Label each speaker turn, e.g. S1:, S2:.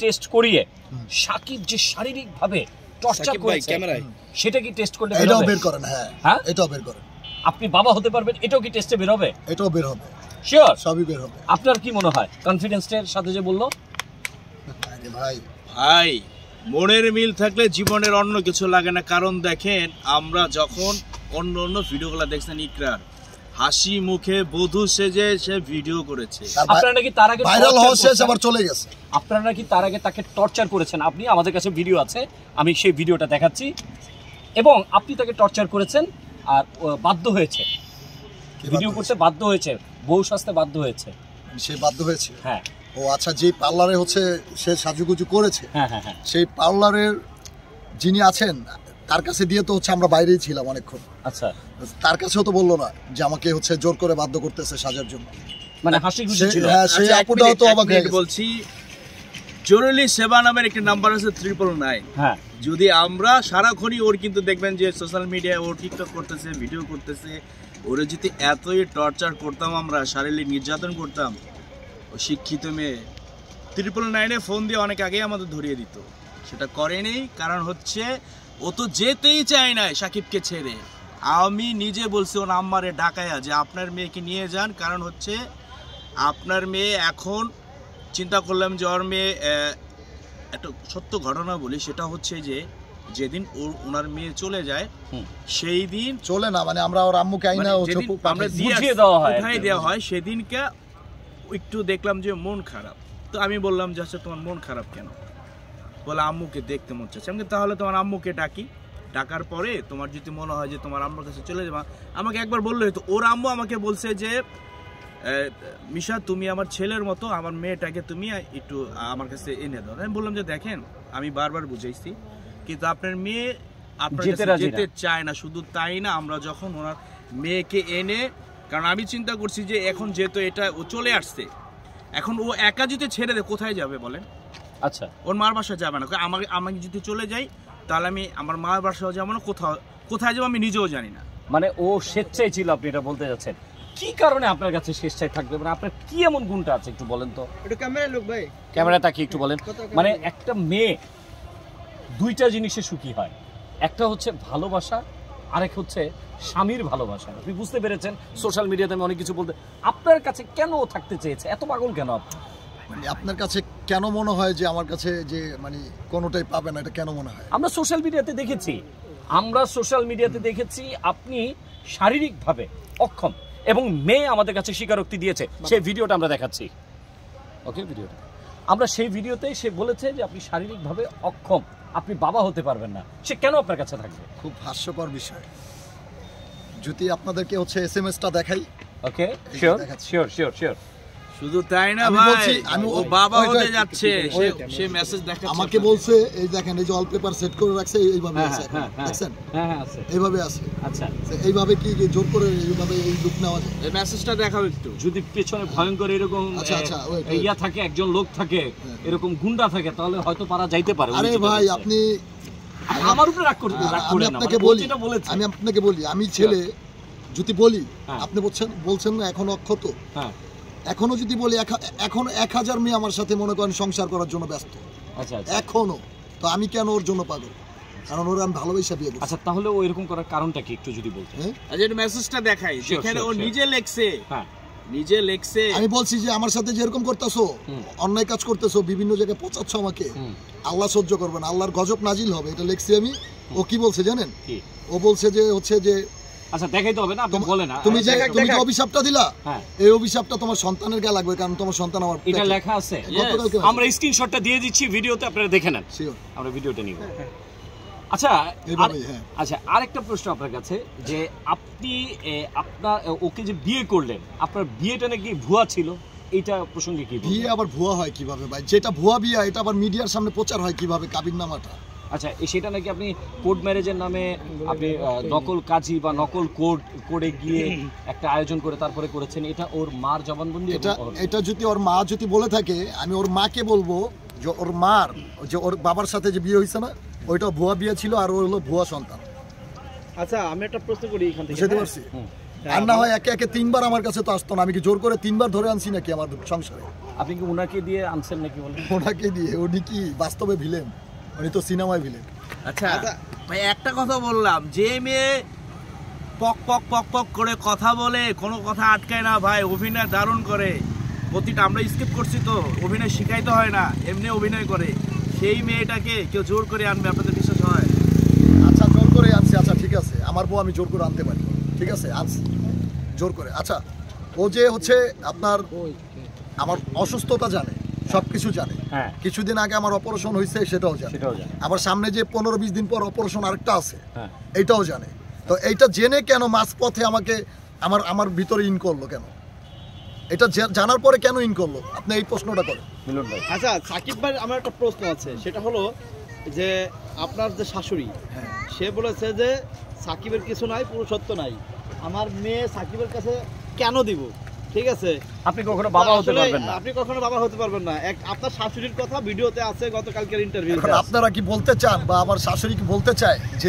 S1: Test করিয়ে সাকিব যে শারীরিক ভাবে টর্চার করেছে সেটা কি টেস্ট করলে
S2: এটাও বের করেন? হ্যাঁ, এটাও বের করেন।
S1: আপনি বাবা হতে পারবেন, এটাও কি টেস্টে বের হবে?
S2: এটাও বের হবে,
S1: শিওর
S2: সবই বের হবে।
S1: আপনার কি মনে হয় কনফিডেন্সের সাথে যে বললো?
S2: ভাই
S3: ভাই মনের মিল থাকলে জীবনের অন্য কিছু লাগে না। কারণ দেখেন আমরা যখন অন্য অন্য ভিডিওগুলো দেখছেন, ইকরার হাসি মুখে বধূ সেজে সে ভিডিও করেছে,
S1: আপনারা নাকি তার আগে
S2: ভাইরাল হওয়া শেষ, আবার চলে গেছে।
S1: আপনারা নাকি তার আগে তাকে টর্চার করেছেন। আপনি আমাদের কাছে ভিডিও আছে, আমি সেই ভিডিওটা দেখাচ্ছি। এবং আপনি তাকে টর্চার করেছেন আর বাধ্য হয়েছে, ভিডিও করতে বাধ্য হয়েছে, বউ সাজতে বাধ্য হয়েছে।
S2: সে বাধ্য হয়েছে?
S1: হ্যাঁ।
S2: ও আচ্ছা, যে পার্লারে হচ্ছে সে সাজুগুজু করেছে,
S1: হ্যাঁ হ্যাঁ হ্যাঁ,
S2: সেই পার্লারের যিনি আছেন তার কাছে দিয়ে তো হচ্ছে আমরা বাইরেই ছিলাম অনেকক্ষণ।
S1: আচ্ছা,
S2: তার কাছেও তো বললো না যে আমাকে হচ্ছে জোর করে বাধ্য করতেছে সাজার জন্য,
S1: মানে হাসি খুশি ছিল।
S2: হ্যাঁ, সেই আপুটাও তো অবাক হয়ে গেছে।
S3: বলছি জরুরি সেবা নামের একটা নাম্বার আছে 999।
S1: হ্যাঁ,
S3: যদি আমরা সারাক্ষণই ওর কিন্তু দেখবেন যে সোশ্যাল মিডিয়ায় ও টিকটক করতেছে, ভিডিও করতেছে, ওরে যদি এতই টর্চার করতাম, আমরা শারীরিক নির্যাতন করতাম, ও শিক্ষিত মেয়ে 999-এ ফোন দিয়ে অনেক আগেই আমাদের ধরিয়ে দিত। সেটা করেনি, কারণ হচ্ছে ও তো যেতেই চায় না সাকিবকে ছেড়ে। আমি নিজে বলছি ওর আম্মারে ডাকায়া যে আপনার মেয়েকে নিয়ে যান, কারণ হচ্ছে আপনার মেয়ে এখন চিন্তা করলাম যে ওর মেয়ে একটা সত্য ঘটনা বলি, সেটা হচ্ছে যে যেদিন ওনার মেয়ে চলে যায় সেই দিন
S2: চলে না, মানে আমরা ওর আম্মুকে আইনা
S3: আমরা
S1: বুঝিয়ে দেওয়া হয়,
S3: উঠাই দেওয়া হয়, সেদিনকে একটু দেখলাম যে মন খারাপ। তো আমি বললাম যে আচ্ছা তোমার মন খারাপ কেন? বলে আম্মুকে দেখতে মন চাচ্ছে। আমি তাহলে তোমার আম্মুকে ডাকি, ডাকার পরে তোমার যদি মনে হয় যে তোমার আম্মুর কাছে চলে যাবা, আমাকে একবার বললো হয়তো। ওর আম্মু আমাকে বলছে যে মিশা তুমি আমার ছেলের মতো, আমার মেয়েটাকে তুমি একটু আমার কাছে এনে দাও। আমি বললাম যে দেখেন আমি বারবার বুঝাইছি, কিন্তু আপনার মেয়ে আপনার কাছে যেতে চায় না। শুধু তাই না, আমরা যখন ওনার মেয়েকে এনে, কারণ আমি চিন্তা করছি যে এখন যেহেতু এটা ও চলে আসছে, এখন ও একা যদি ছেড়ে দেয় কোথায় যাবে বলেন?
S1: আচ্ছা,
S3: ওর মার বাসায় যাবে না। আমাকে যদি চলে যাই তাহলে আমি আমার মার বাসাও যাবো না, কোথায় যাবো আমি নিজেও জানি না।
S1: মানে ও স্বেচ্ছায় ছিল, আপনি এটা বলতে যাচ্ছেন? কি কারণে আপনার কাছে স্বেচ্ছায় থাকবে? মানে আপনার কি এমন গুণটা আছে একটু বলেন তো।
S4: এটা ক্যামেরা লোক ভাই,
S1: ক্যামেরা তাকিয়ে একটু বলেন। মানে একটা মেয়ে দুইটা জিনিসে সুখী হয়, একটা হচ্ছে ভালোবাসা, আরেক হচ্ছে স্বামীর ভালোবাসা। আপনি বুঝতে পেরেছেন? সোশ্যাল মিডিয়াতে আমি অনেক কিছু বলতে, আপনার কাছে কেন থাকতে চেয়েছে? এত পাগল কেন আপনি?
S2: মানে আপনার কাছে কেন মনে হয় যে আমার কাছে যে মানে কোনোটাই পাবে না, এটা কেন মনে হয়?
S1: আমরা সোশ্যাল মিডিয়াতে দেখেছি আপনি শারীরিকভাবে অক্ষম, এবং মেয়ে আমাদের কাছে স্বীকারোক্তি দিয়েছে। সেই ভিডিওটা আমরা দেখাচ্ছি, ওকে? ভিডিওটা আমরা সেই ভিডিওতে সে বলেছে যে আপনি শারীরিকভাবে অক্ষম, আপনি বাবা হতে পারবেন না। সে কেন আপনার কাছে থাকবে?
S2: খুব হাস্যকর বিষয়। যদি আপনাদেরকে হচ্ছে এসএমএসটা দেখাই।
S1: ওকে, শিওর শিওর শিওর শিওর।
S3: শুধু তাই না ভাই, ও বাবা হতে যাচ্ছে, সে মেসেজ দেখাচ্ছে
S2: আমাকে বলছে, এই দেখেন এই যে ওয়ালপেপার সেট করে রাখছে, এইভাবে আছে, দেখছেন?
S1: হ্যাঁ হ্যাঁ আছে,
S2: এইভাবে আছে।
S1: আচ্ছা,
S2: এইভাবে কি জোর করে এইভাবে এই লুক নেওয়া যায়?
S3: এই মেসেজটা দেখাও একটু।
S1: যদি পেছনে ভয়ঙ্কর এরকম ইয়া থাকে, একজন লোক থাকে, এরকম গুন্ডা থাকে, তাহলে হয়তো পারা যাইতে পারে।
S2: আরে ভাই আপনি
S1: আমার উপরে রাগ করে না,
S2: আমি আপনাকে বলি, আমি ছেলে যদি বলি, আপনি বলছেন না এখন অক্ষত, এখনো যদি বলি, এখন 1000 মেয়ে আমার সাথে মনে করেন সংসার করার জন্য ব্যস্ত।
S1: আচ্ছা,
S2: এখনো তো আমি কেন ওর জন্য পাগল? কারণ ওর আমি ভালোবাসা বিয়ে করছি।
S1: আচ্ছা, তাহলে ও এরকম করার কারণটা কি একটু যদি বলতেন?
S3: আচ্ছা, এই মেসেজটা দেখাই যেখানে ও নিজে লেখছে।
S2: আমি বলছি যে আমার সাথে যেরকম করতেছো, অন্যায় কাজ করতেছো, বিভিন্ন জায়গায় পচাচ্ছ আমাকে, আল্লাহ সহ্য করবে না, আল্লাহর গজব নাজিল হবে, এটা লিখছি আমি। ও কি বলছে জানেন? ও বলছে যে হচ্ছে যে
S1: আচ্ছা দেখাইতে হবে না, আপনি বলেন না।
S2: তুমি যে অভিশাপটা দিলা, এই অভিশাপটা তোমার সন্তানের গায়ে লাগবে, কারণ তোমার সন্তান আমার।
S1: এটা লেখা আছে, আমরা স্ক্রিনশটটা দিয়ে দিচ্ছি ভিডিওতে, আপনারা দেখে নেন। আমরা ভিডিওটা নিব। আচ্ছা আচ্ছা, আরেকটা প্রশ্ন আপনার কাছে, যে আপনি আপনার ওকে যে বিয়ে করলেন, আপনার বিয়েটা নাকি ভুয়া ছিল, এইটা প্রসঙ্গে কি?
S2: বিয়ে আবার ভুয়া হয় কিভাবে ভাই? যেটা ভুয়া বিয়ে এটা আবার মিডিয়ার সামনে প্রচার হয় কিভাবে? কাবিননামাটা।
S1: আচ্ছা, সেটা নাকি আপনি কোর্ট ম্যারেজের নামে আপনি নকল কাজী বা নকল কোর্টে গিয়ে একটা আয়োজন করে তারপরে করেছেন, এটা ওর মার জবানবন্দি।
S2: এটা যদি ওর মা যদি বলে থাকে, আমি ওর মাকে বলবো যে ওর মার যে ওর বাবার সাথে যে বিয়ে হয়েছে না, ওইটা ভুয়া বিয়ে ছিল, আর ওর হলো ভুয়া সন্তান।
S4: আচ্ছা, আমি একটা প্রশ্ন করি এখান থেকে,
S2: বুঝতে পারছি? আর না হয় একে একে 3 বার আমার কাছে তো আসতো না, আমি কি জোর করে 3 বার ধরে আনছি নাকি আমার সংসারে?
S1: আপনি কি ওনাকে দিয়ে আনছেন নাকি বলেন?
S2: ওনাকে দিয়ে? উনি কি বাস্তবে ভিলেন? উনি তো সিনেমায় ভিলেন।
S3: আচ্ছা ভাই একটা কথা বললাম, যে মেয়ে পক পক পক পক করে কথা বলে, কোনো কথা আটকায় না ভাই, অভিনয় দারুণ করে, প্রতিটা আমরা স্কিপ করছি তো, অভিনয় শিখাইতে হয় না, এমনি অভিনয় করে, সেই মেয়েটাকে কেউ জোর করে আনবে আপনাদের বিশ্বাস হয়?
S2: আচ্ছা জোর করে আনছি, আচ্ছা ঠিক আছে, আমার বউ আমি জোর করে আনতে পারি, ঠিক আছে আনছি জোর করে। আচ্ছা ও যে হচ্ছে আপনার আমার অসুস্থতা জানে, সবকিছু জানে, কিছুদিন আগে আমার অপারেশন হয়েছে সেটাও জানে, আবার সামনে যে 15-20 দিন পর অপারেশন আরেকটা আছে এটাও জানে। তো এইটা জেনে কেন মাঝপথে আমাকে আমার ভিতরে ইন করলো কেন? এটা জানার পরে কেন ইন করলো? আপনি এই প্রশ্নটা করেন মিলন ভাই।
S4: আচ্ছা সাকিব ভাই, আমার একটা প্রশ্ন আছে, সেটা হলো যে আপনার যে শাশুড়ি, সে বলেছে যে সাকিবের কিছু নাই, পুরুষত্ব নাই, আমার মেয়ে সাকিবের কাছে কেন দিব? ঠিক আছে,
S1: আপনি কখনো বাবা হতে পারবেন না,
S4: আপনি কখনো বাবা হতে পারবেন না। আপনার শাশুড়ির কথা ভিডিওতে আছে, গতকালকের ইন্টারভিউ।
S2: আপনারা কি বলতে চান বা আমার শাশুড়ি কি বলতে চায়